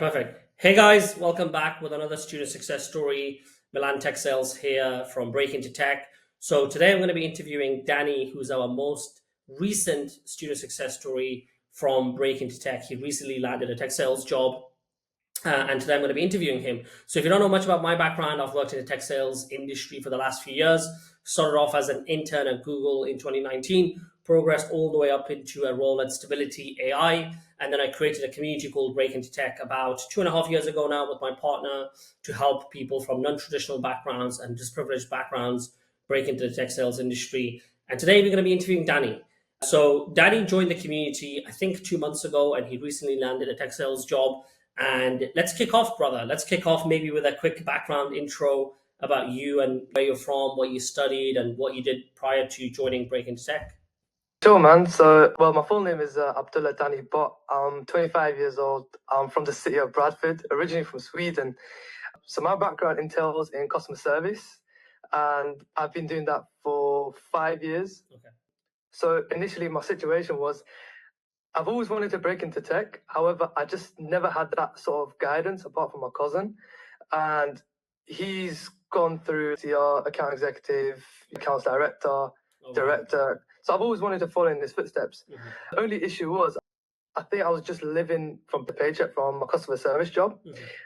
Perfect. Hey guys, welcome back with another student success story. Milan Tech Sales here from Break Into Tech. So today I'm going to be interviewing Danny, who's our most recent student success story from Break Into Tech. He recently landed a tech sales job. And today I'm going to be interviewing him. So if you don't know much about my background, I've worked in the tech sales industry for the last few years. Started off as an intern at Google in 2019, progressed all the way up into a role at Stability AI, and then I created a community called Break Into Tech about 2.5 years ago now with my partner to help people from non-traditional backgrounds and disprivileged backgrounds break into the tech sales industry. And today we're going to be interviewing Danny. So Danny joined the community, I think 2 months ago, and he recently landed a tech sales job. And let's kick off, brother. Let's kick off maybe with a quick background intro about you and where you're from, what you studied, and what you did prior to joining Break Into Tech. Sure, man. So, my full name is Abdullah Danni, but I'm 25 years old. I'm from the city of Bradford, originally from Sweden. So my background entails in customer service, and I've been doing that for 5 years. Okay. So initially, my situation was I've always wanted to break into tech. However, I just never had that sort of guidance apart from my cousin. And he's gone through the account executive, accounts director, director. So I've always wanted to follow in his footsteps. The only issue was I think I was just living from the paycheck from my customer service job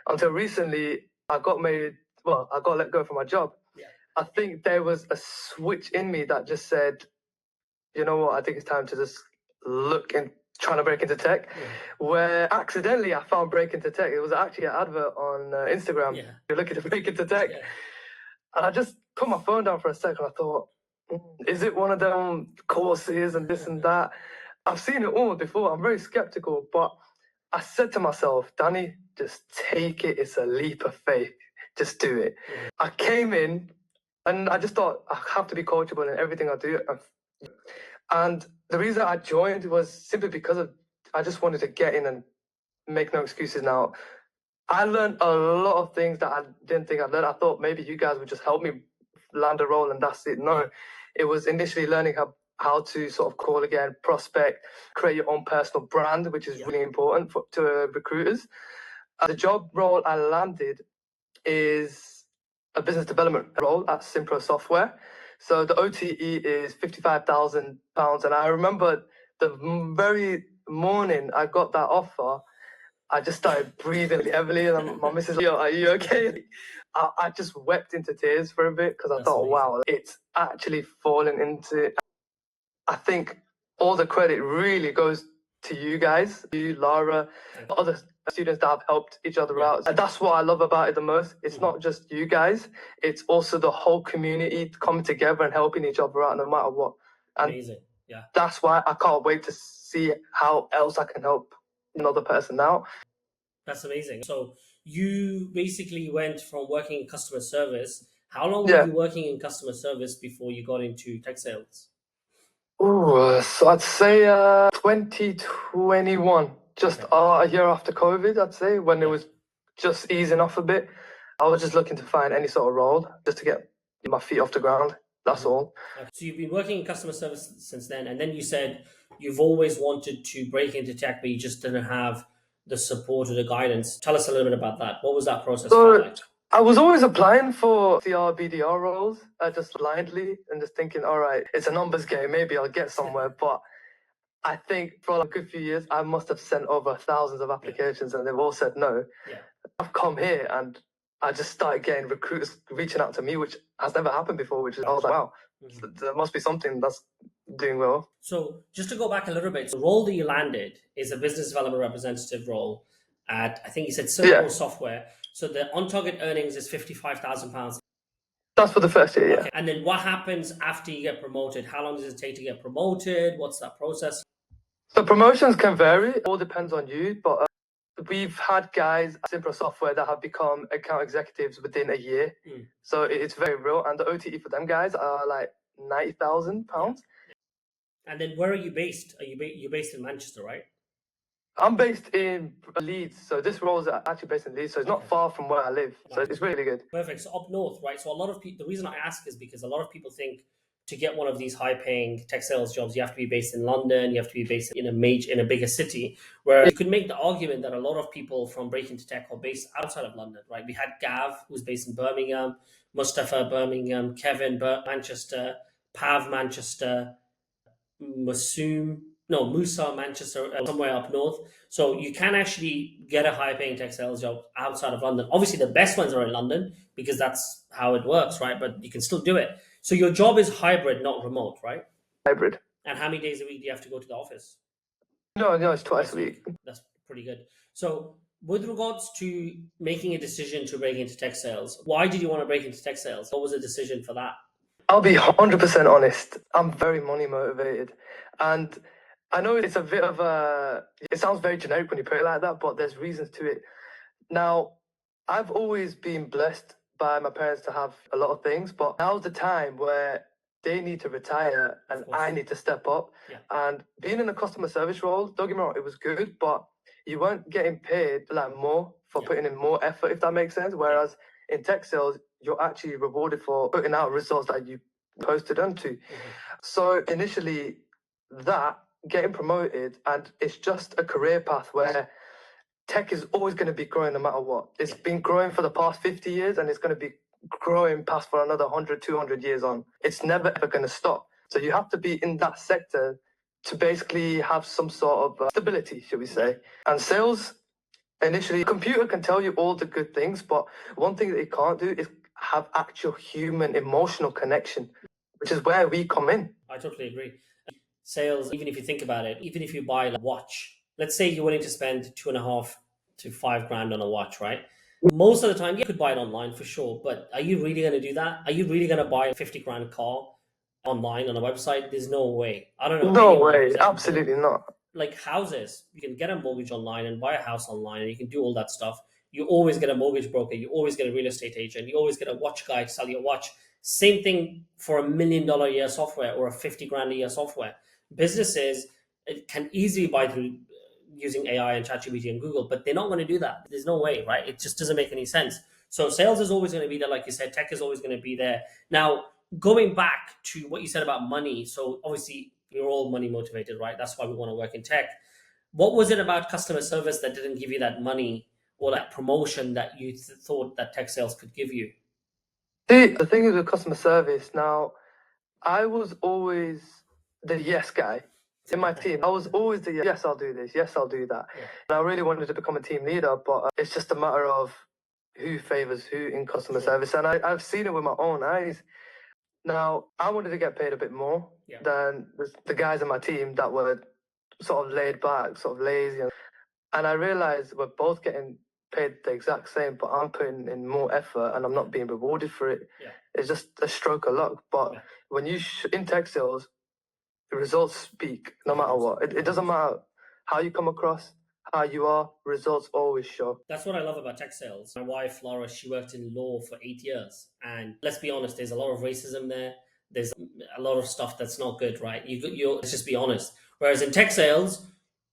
until recently I got made, well, I got let go from my job. I think there was a switch in me that just said, you know what, I think it's time to just look and trying to break into tech, where accidentally I found break into tech. It was actually an advert on Instagram. You're looking to break into tech. And I just put my phone down for a second. I thought, is it one of them courses and this and that? I've seen it all before. I'm very skeptical, but I said to myself, Danny, just take it. It's a leap of faith. Just do it. I came in and I just thought I have to be coachable in everything I do. And the reason I joined was simply because I just wanted to get in and make no excuses now. I learned a lot of things that I didn't think I'd learn. I thought maybe you guys would just help me land a role and that's it. No, it was initially learning how to sort of call again, prospect, create your own personal brand, which is really important to recruiters. The job role I landed is a business development role at Simpro Software. So the OTE is £55,000. And I remember the very morning I got that offer, I just started breathing really heavily. And my missus, yo, are you okay? I just wept into tears for a bit because I thought, wow, it's actually fallen into. I think all the credit really goes to you guys, you, Lara, other students that have helped each other out. And that's what I love about it the most. It's not just you guys, it's also the whole community coming together and helping each other out no matter what. And amazing. Yeah. That's why I can't wait to see how else I can help another person out. That's amazing. So you basically went from working in customer service. How long were you working in customer service before you got into tech sales? So I'd say 2021, just a year after COVID, I'd say, when it was just easing off a bit. I was just looking to find any sort of role just to get my feet off the ground. That's all. So you've been working in customer service since then, and then you said you've always wanted to break into tech, but you just didn't have the support or the guidance. Tell us a little bit about that. What was that process like? I was always applying for SDR BDR roles, just blindly, and just thinking, all right, it's a numbers game. Maybe I'll get somewhere. But I think for a good few years, I must have sent over thousands of applications, and they've all said no. I've come here, and I just started getting recruiters reaching out to me, which has never happened before. Which is, I was like, wow, there must be something that's doing well. So just to go back a little bit, the role that you landed is a business development representative role at, I think you said Simpro Software. So the on-target earnings is £55,000. That's for the first year, Okay. And then what happens after you get promoted? How long does it take to get promoted? What's that process? So promotions can vary. It all depends on you. But we've had guys at Simpro Software that have become account executives within a year. So it's very real. And the OTE for them guys are like £90,000. And then where are you based? You're based in Manchester, right? I'm based in Leeds, so this role is actually based in Leeds, so it's not far from where I live. So it's really good. Perfect. So up north, right? So a lot of people, the reason I ask is because a lot of people think to get one of these high-paying tech sales jobs, you have to be based in London, you have to be based in a bigger city. Where you could make the argument that a lot of people from Break Into Tech are based outside of London, right? We had Gav, who's based in Birmingham, Mustafa Birmingham, Kevin Manchester, Pav Manchester, Musa Manchester, somewhere up north. So you can actually get a high-paying tech sales job outside of London. Obviously, the best ones are in London because that's how it works, right? But you can still do it. So your job is hybrid, not remote, right? Hybrid. And how many days a week do you have to go to the office? No, it's twice a week. That's pretty good. So with regards to making a decision to break into tech sales, why did you want to break into tech sales? What was the decision for that? I'll be 100% honest. I'm very money motivated. And I know it's a bit of it sounds very generic when you put it like that, but there's reasons to it. Now, I've always been blessed by my parents to have a lot of things, but now's the time where they need to retire and I need to step up. Yeah. And being in a customer service role, don't get me wrong, it was good, but you weren't getting paid like more for putting in more effort, if that makes sense. Whereas in tech sales, you're actually rewarded for putting out results that you posted onto. So initially, that getting promoted, and it's just a career path where tech is always going to be growing no matter what. It's been growing for the past 50 years and it's going to be growing past for another 100, 200 years on. It's never ever going to stop. So you have to be in that sector to basically have some sort of stability, should we say. And sales, initially, a computer can tell you all the good things, but one thing that it can't do is have actual human emotional connection, which is where we come in. I totally agree. Sales, even if you think about it, even if you buy a watch, let's say you're willing to spend 2.5 to 5 grand on a watch, right? Most of the time, you could buy it online for sure, but are you really going to do that? Are you really going to buy a 50 grand car online on a website? There's no way. I don't know. No way, absolutely not. Like houses, you can get a mortgage online and buy a house online, and you can do all that stuff. You always get a mortgage broker, you always get a real estate agent, you always get a watch guy to sell your watch. Same thing for $1 million a year software or a 50 grand a year software. Businesses can easily buy through using AI and ChatGPT and Google, but they're not going to do that. There's no way, right? It just doesn't make any sense. So sales is always going to be there, like you said. Tech is always going to be there. Now, going back to what you said about money, so obviously we're all money motivated, right? That's why we want to work in tech. What was it about customer service that didn't give you that money or that promotion that you thought that tech sales could give you? See, the thing is with customer service, now, I was always the yes guy in my team. I was always the yes, I'll do this, yes, I'll do that. And I really wanted to become a team leader, but it's just a matter of who favors who in customer service. And I've seen it with my own eyes. Now, I wanted to get paid a bit more than the guys in my team that were sort of laid back, sort of lazy. And I realized we're both getting paid the exact same, but I'm putting in more effort and I'm not being rewarded for it. It's just a stroke of luck. But when you in tech sales, the results speak no matter what. It doesn't matter how you come across, how you are, results always show. That's what I love about tech sales. My wife, Laura, she worked in law for 8 years. And let's be honest, there's a lot of racism there. There's a lot of stuff that's not good, right? Let's just be honest. Whereas in tech sales,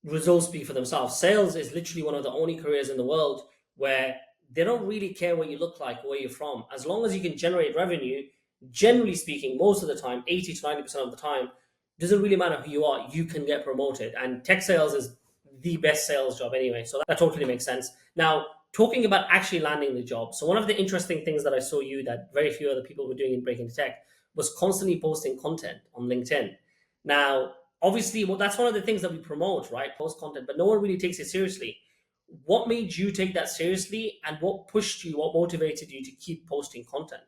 results speak for themselves. Sales is literally one of the only careers in the world where they don't really care what you look like or where you're from. As long as you can generate revenue, generally speaking, most of the time, 80 to 90% of the time, doesn't really matter who you are, you can get promoted. And tech sales is the best sales job anyway. So that totally makes sense. Now, talking about actually landing the job. So one of the interesting things that I saw you that very few other people were doing in Breaking into Tech was constantly posting content on LinkedIn. Now, obviously, that's one of the things that we promote, right? Post content, but no one really takes it seriously. What made you take that seriously, and what pushed you, what motivated you to keep posting content?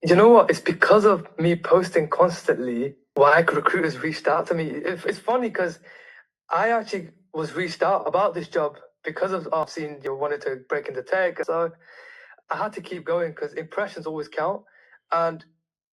You know what? It's because of me posting constantly why recruiters reached out to me. It's funny because I actually was reached out about this job because of I've seen you wanted to break into tech. So I had to keep going because impressions always count. And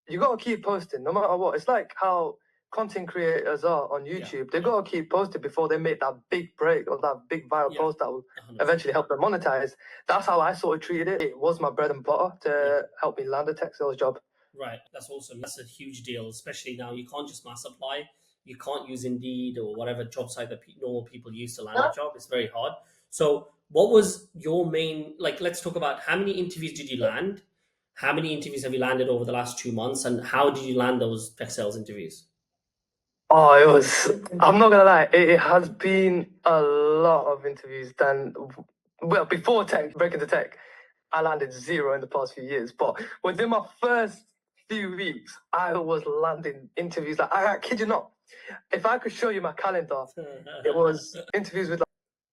you got to keep posting no matter what. It's like how content creators are on YouTube. They got to keep posting before they make that big break or that big viral post that will 100%. Eventually help them monetize. That's how I sort of treated it. It was my bread and butter to help me land a tech sales job. Right, that's awesome. That's a huge deal, especially now. You can't just mass apply. You can't use Indeed or whatever job site that normal people use to land a job. It's very hard. So what was your main, let's talk about how many interviews did you land? How many interviews have you landed over the last 2 months, and how did you land those tech sales interviews? Oh, it was. I'm not gonna lie. It has been a lot of interviews. Well, before tech, breaking the tech, I landed zero in the past few years. But within my first few weeks, I was landing interviews. Like I kid you not, if I could show you my calendar, it was interviews with like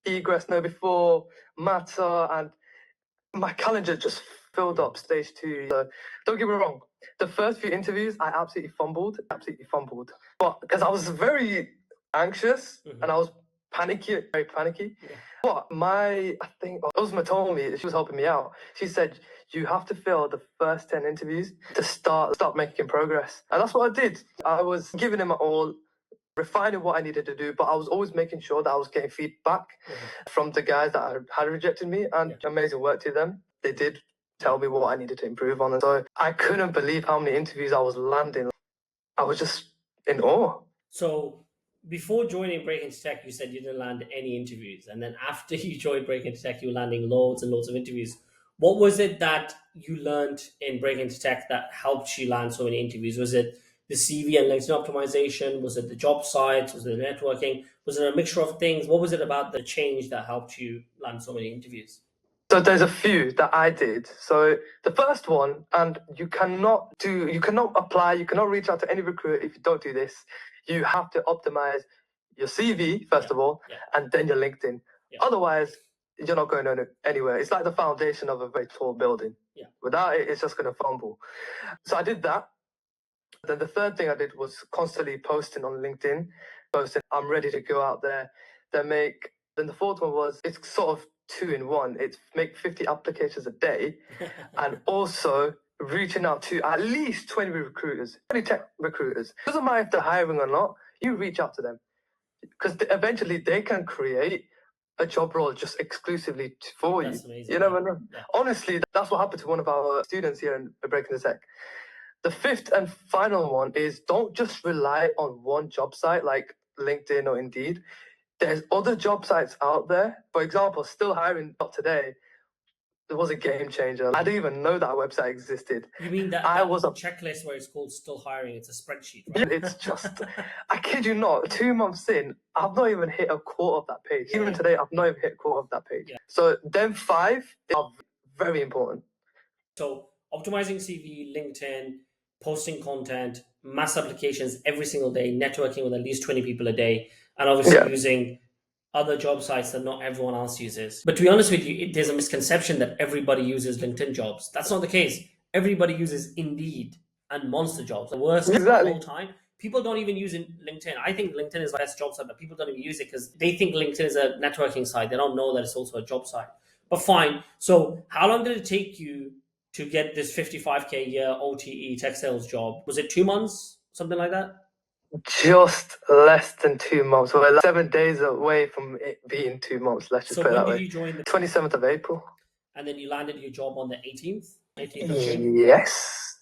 Egress, No Before, Matter, and my calendar just filled up stage two. So don't get me wrong. The first few interviews, I absolutely fumbled. But because I was very anxious and I was very panicky. Yeah. But I think Uzma told me, she was helping me out. She said, you have to fill the first 10 interviews to start making progress. And that's what I did. I was giving it my all, refining what I needed to do, but I was always making sure that I was getting feedback from the guys that had rejected me, and amazing work to them. They did tell me what I needed to improve on, and so I couldn't believe how many interviews I was landing. I was just in awe. So before joining Break Into Tech, you said you didn't land any interviews, and then after you joined Break Into Tech, you were landing loads and loads of interviews. What was it that you learned in Break Into Tech that helped you land so many interviews? Was it the CV and LinkedIn optimization? Was it the job sites? Was it the networking? Was it a mixture of things? What was it about the change that helped you land so many interviews? So there's a few that I did. So the first one, and you cannot apply, you cannot reach out to any recruiter if you don't do this. You have to optimize your CV first of all, and then your LinkedIn. Otherwise, you're not going anywhere. It's like the foundation of a very tall building. Without it, it's just going to fumble. So I did that. Then the third thing I did was constantly posting on LinkedIn, posting, I'm ready to go out there. Then the fourth one was, it's sort of two in one. It's make 50 applications a day and also reaching out to at least 20 recruiters, 20 tech recruiters. Doesn't matter if they're hiring or not, you reach out to them because eventually they can create a job role just exclusively for you. Amazing. You never know. Honestly, that's what happened to one of our students here in Breaking the Tech. The fifth and final one is don't just rely on one job site like LinkedIn or Indeed. There's other job sites out there. For example, Still Hiring today, it was a game changer. I didn't even know that website existed. You mean that was a checklist where it's called Still Hiring? It's a spreadsheet, right? It's just, I kid you not, 2 months in, I've not even hit a quarter of that page. Even today, I've not even hit a quarter of that page. So them five are very important. So optimizing CV, LinkedIn, posting content, mass applications every single day, networking with at least 20 people a day, and obviously using other job sites that not everyone else uses. But to be honest with you, there's a misconception that everybody uses LinkedIn jobs. That's not the case. Everybody uses Indeed and Monster Jobs. The worst of the whole time. People don't even use LinkedIn. I think LinkedIn is the best job site, but people don't even use it because they think LinkedIn is a networking site. They don't know that it's also a job site. But fine. So how long did it take you to get this 55K a year OTE tech sales job? Was it 2 months? Something like that? Just less than 2 months. We're like 7 days away from it being 2 months. Let's just put it that way. So when did you join? 27th of April. And then you landed your job on the 18th? 18th of June? Yes.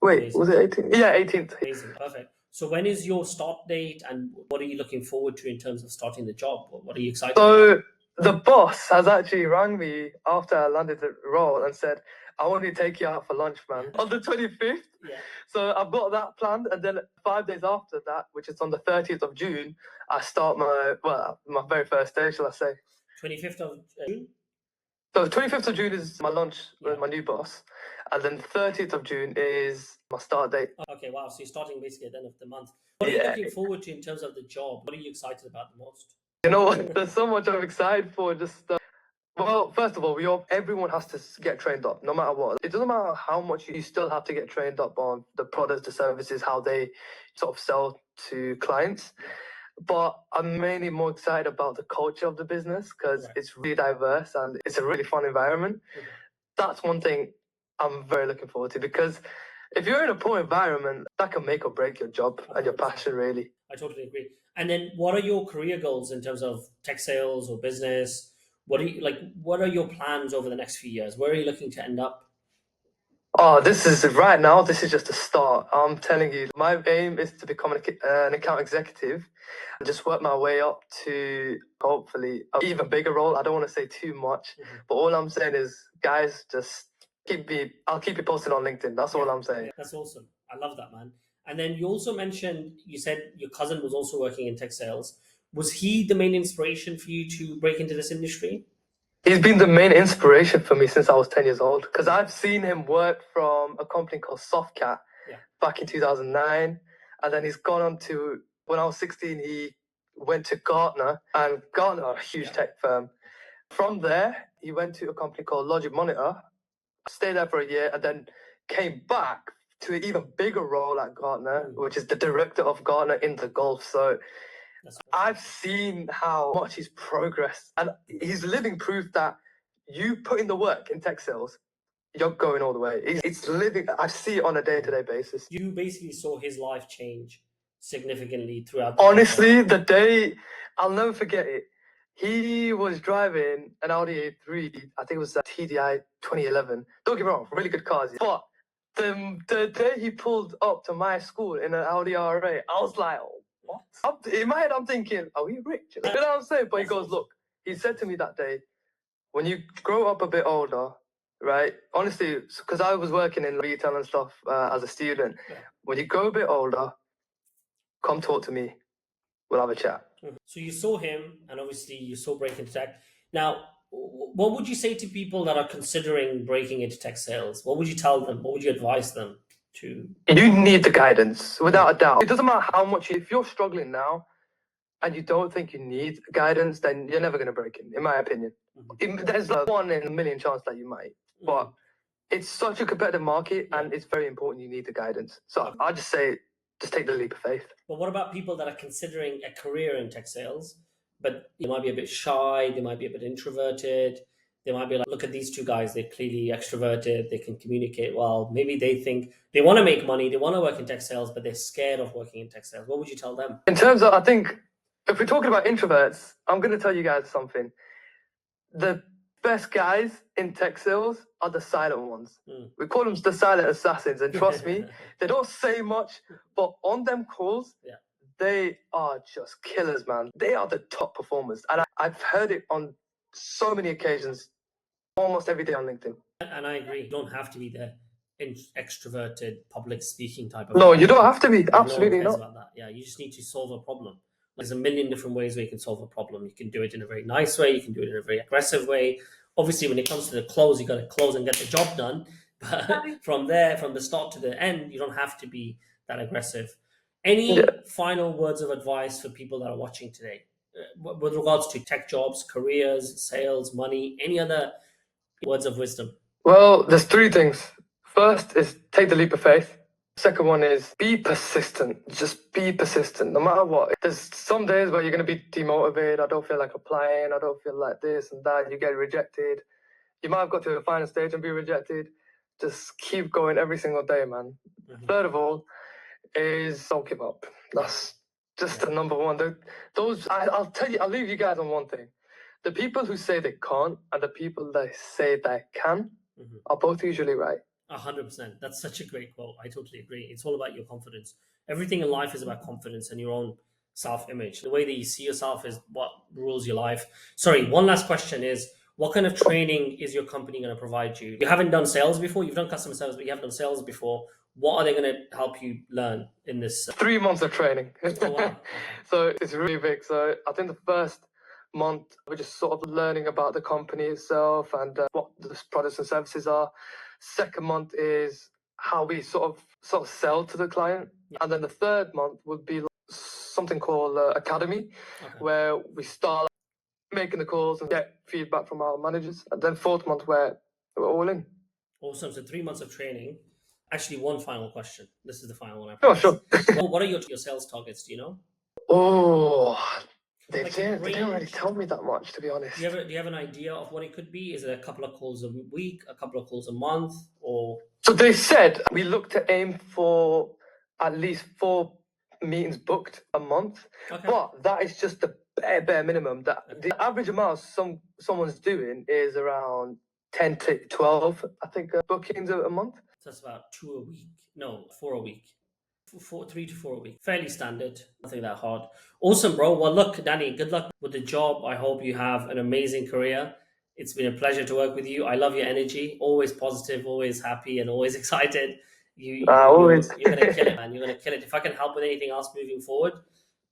Wait, amazing. Was it 18th? Yeah, 18th. Amazing, perfect. So when is your start date and what are you looking forward to in terms of starting the job? What are you excited about? The boss has actually rang me after I landed the role and said, I want to take you out for lunch, man, on the 25th. So I've got that planned. And then 5 days after that, which is on the 30th of June, I start my very first day, shall I say. 25th of June? So 25th of June is my lunch with my new boss. And then 30th of June is my start date. Okay, wow. So you're starting basically at the end of the month. What are you looking forward to in terms of the job? What are you excited about the most? You know what? There's so much I'm excited for. Well, first of all, everyone has to get trained up, no matter what. It doesn't matter how much you still have to get trained up on the products, the services, how they sort of sell to clients. But I'm mainly more excited about the culture of the business because it's really diverse and it's a really fun environment. That's one thing I'm very looking forward to because if you're in a poor environment, that can make or break your job and your passion, really. I totally agree. And then what are your career goals in terms of tech sales or business? What are your plans over the next few years? Where are you looking to end up? Oh, this is just a start. I'm telling you, my aim is to become an account executive and just work my way up to hopefully an even bigger role. I don't want to say too much, but all I'm saying is, guys, just I'll keep you posted on LinkedIn. That's all I'm saying. That's awesome. I love that, man. And then you also mentioned, you said your cousin was also working in tech sales. Was he the main inspiration for you to break into this industry? He's been the main inspiration for me since I was 10 years old, because I've seen him work from a company called Softcat back in 2009. And then he's gone on to, when I was 16, he went to Gartner, and Gartner are a huge tech firm. From there, he went to a company called Logic Monitor, stayed there for a year, and then came back to an even bigger role at Gartner, which is the director of Gartner in the Gulf. So I've seen how much he's progressed, and he's living proof that you put in the work in tech sales, you're going all the way. It's living. I see it on a day-to-day basis. You basically saw his life change significantly throughout. Honestly, the day, I'll never forget it. He was driving an Audi A3, I think it was a TDI 2011. Don't get me wrong, really good cars. But the day he pulled up to my school in an Audi RA, I was like, what? In my head, I'm thinking, are we rich? You know what I'm saying? But he goes, look, he said to me that day, when you grow up a bit older, right? Honestly, because I was working in retail and stuff as a student. When you grow a bit older, come talk to me. We'll have a chat. So you saw him, and obviously you saw break into tech. Now, what would you say to people that are considering breaking into tech sales? What would you tell them? What would you advise them to? You need the guidance, without a doubt. It doesn't matter how much, if you're struggling now and you don't think you need guidance, then you're never going to break in my opinion. There's like 1 in a million chance that you might, but it's such a competitive market, and it's very important you need the guidance. So I just say, just take the leap of faith. But what about people that are considering a career in tech sales, but they might be a bit shy, they might be a bit introverted, they might be like, look at these two guys, they're clearly extroverted, they can communicate well. Maybe they think they want to make money, they want to work in tech sales, but they're scared of working in tech sales. What would you tell them? In terms of, I think, if we're talking about introverts, I'm going to tell you guys something. The best guys in tech sales are the silent ones. We call them the silent assassins, and trust me, they don't say much, but on them calls, they are just killers, man. They are the top performers, and I've heard it on so many occasions, almost every day on LinkedIn. And I agree, you don't have to be the extroverted public speaking type of No, guy. you don't have to be. Absolutely no one cares not. about that. Yeah, you just need to solve a problem. There's a million different ways where you can solve a problem. You can do it in a very nice way. You can do it in a very aggressive way. Obviously, when it comes to the close, you got to close and get the job done. But from there, from the start to the end, you don't have to be that aggressive. Any final words of advice for people that are watching today with regards to tech jobs, careers, sales, money, any other words of wisdom? Well, there's 3 things. First is take the leap of faith. Second one is be persistent. Just be persistent, no matter what. There's some days where you're going to be demotivated. I don't feel like applying. I don't feel like this and that. You get rejected. You might have got to the final stage and be rejected. Just keep going every single day, man. Third of all is don't give up. That's just the number one. I'll tell you, I'll leave you guys on one thing. The people who say they can't and the people that say they can are both usually right. 100%. That's such a great quote. I totally agree. It's all about your confidence. Everything in life is about confidence and your own self-image. The way that you see yourself is what rules your life. Sorry, one last question is, what kind of training is your company going to provide you? You haven't done sales before. You've done customer service, but you haven't done sales before. What are they going to help you learn in this? 3 months of training. Oh, wow. So it's really big. So I think the first month, we're just sort of learning about the company itself and what the products and services are. Second month is how we sort of sell to the client. And then the third month would be something called Academy, where we start making the calls and get feedback from our managers. And then fourth month, where we're all in. Awesome. So 3 months of training. Actually, one final question. This is the final one. I promise. Sure. What are your sales targets? Do you know? Oh, they didn't really tell me that much, to be honest. Do you have an idea of what it could be? Is it a couple of calls a week, a couple of calls a month, or? So they said we look to aim for at least 4 meetings booked a month, but that is just the bare minimum. That the average amount someone's doing is around 10 to 12, I think, bookings a month. So that's about 2 a week. No, 4 a week. 3 to 4 a week. Fairly standard. Nothing that hard. Awesome, bro. Well, look, Danny, good luck with the job. I hope you have an amazing career It's been a pleasure to work with you. I love your energy, always positive, always happy, and always excited. Always. You're gonna kill it, man. You're gonna kill it. If I can help with anything else moving forward,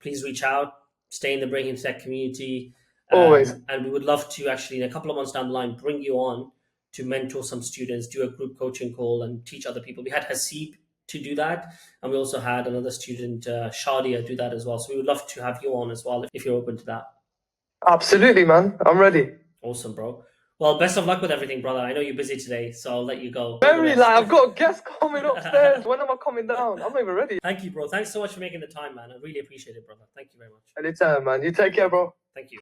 please reach out. Stay in the Breaking Tech community, Always. and we would love to actually, in a couple of months down the line, bring you on to mentor some students, do a group coaching call, and teach other people. We had Hasib to do that, and we also had another student, Shadia, do that as well. So we would love to have you on as well if you're open to that. Absolutely, man. I'm ready. Awesome, bro. Well, best of luck with everything, brother. I know you're busy today, so I'll let you go. Very, like, I've got guests coming upstairs. When am I coming down? I'm not even ready. Thank you, bro. Thanks so much for making the time, man. I really appreciate it, brother. Thank you very much. Anytime, man. You take care, bro. Thank you.